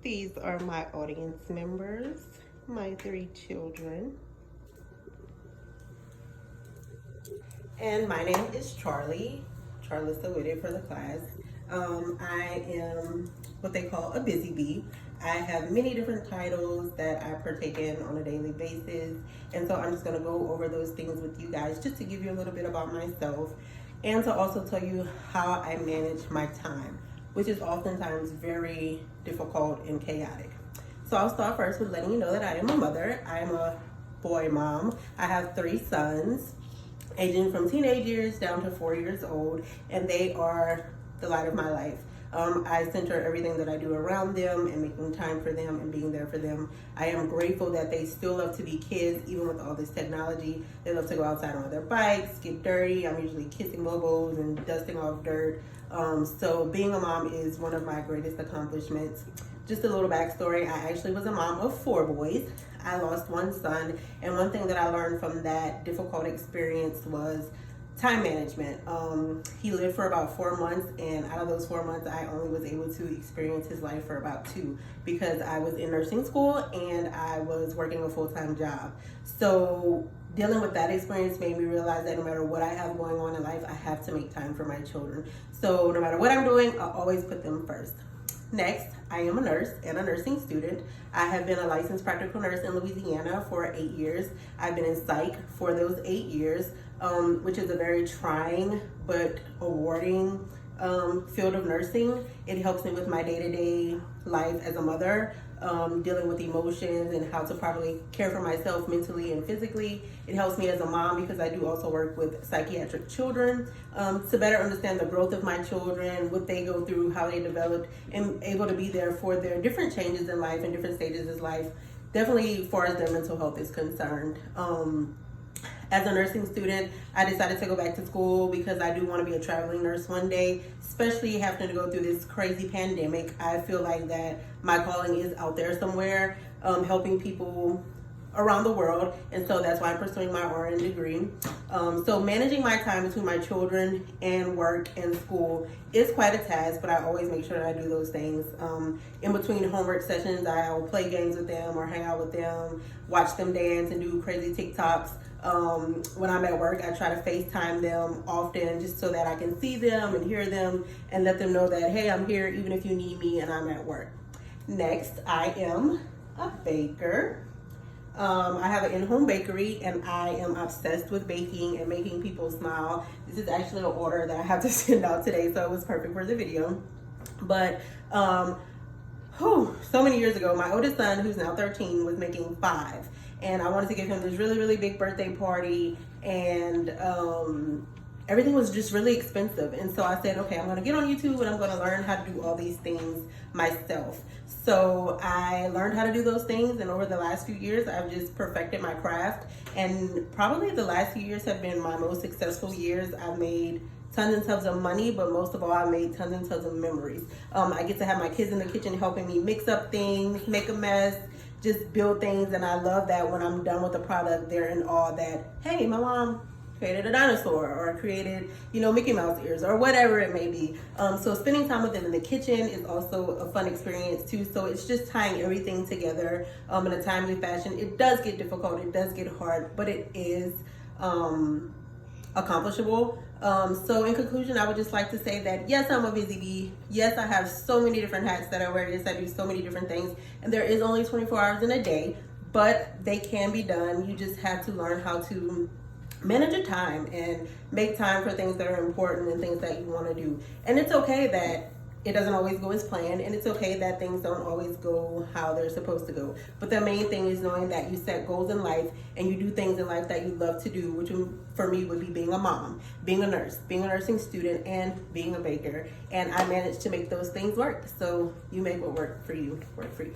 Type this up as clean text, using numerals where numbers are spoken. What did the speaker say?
These are my audience members, my 3 children. And my name is Charlie, Charlissa Whitted for the class. I am what they call a busy bee. I have many different titles that I partake in on a daily basis. And so I'm just gonna go over those things with you guys just to give you a little bit about myself and to also tell you how I manage my time, which is oftentimes very difficult and chaotic. So I'll start first with letting you know that I am a mother. I am a boy mom. I have 3 sons, aging from teenage years down to 4 years old, and they are the light of my life. I center everything that I do around them and making time for them and being there for them. I am grateful that they still love to be kids, even with all this technology. They love to go outside on their bikes, get dirty. I'm usually kissing logos and dusting off dirt. So being a mom is one of my greatest accomplishments. Just a little backstory, I actually was a mom of 4 boys. I lost 1 son, and one thing that I learned from that difficult experience was time management. He lived for about 4 months, and out of those 4 months, I only was able to experience his life for about 2 because I was in nursing school and I was working a full-time job. So dealing with that experience made me realize that no matter what I have going on in life, I have to make time for my children. So no matter what I'm doing, I always put them first. Next, I am a nurse and a nursing student. I have been a licensed practical nurse in Louisiana for 8 years. I've been in psych for those 8 years, which is a very trying but rewarding field of nursing. It helps me with my day-to-day life as a mother, dealing with emotions and how to properly care for myself mentally and physically. It helps me as a mom because I do also work with psychiatric children to better understand the growth of my children, what they go through, how they developed, and able to be there for their different changes in life and different stages of life, definitely as far as their mental health is concerned. As a nursing student, I decided to go back to school because I do want to be a traveling nurse one day, especially having to go through this crazy pandemic. I feel like that my calling is out there somewhere, helping people around the world, and so that's why I'm pursuing my RN degree. So managing my time between my children and work and school is quite a task, but I always make sure that I do those things. In between homework sessions, I'll play games with them or hang out with them, watch them dance and do crazy TikToks. When I'm at work, I try to FaceTime them often just so that I can see them and hear them and let them know that, hey, I'm here even if you need me and I'm at work. Next, I am a baker. I have an in-home bakery and I am obsessed with baking and making people smile. This is actually an order that I have to send out today, so it was perfect for the video. But so many years ago, my oldest son, who's now 13, was making 5. And I wanted to give him this really, really big birthday party, and everything was just really expensive. And so I said, okay, I'm gonna get on YouTube and I'm gonna learn how to do all these things myself. So I learned how to do those things, and over the last few years, I've just perfected my craft. And probably the last few years have been my most successful years. I've made tons and tons of money, but most of all, I made tons and tons of memories. I get to have my kids in the kitchen helping me mix up things, make a mess, just build things, and I love that when I'm done with the product, they're in awe that, hey, my mom created a dinosaur or created, Mickey Mouse ears or whatever it may be. So spending time with them in the kitchen is also a fun experience too. So it's just tying everything together in a timely fashion. It does get difficult, it does get hard, but it is accomplishable. So in conclusion, I would just like to say that yes, I'm a busy bee. Yes, I have so many different hats that I wear. Yes, I do so many different things, and there is only 24 hours in a day, but they can be done. You just have to learn how to manage your time and make time for things that are important and things that you want to do. And it's okay that it doesn't always go as planned, and it's okay that things don't always go how they're supposed to go. But the main thing is knowing that you set goals in life and you do things in life that you love to do, which for me would be being a mom, being a nurse, being a nursing student, and being a baker. And I managed to make those things work. So you make what work for you work for you.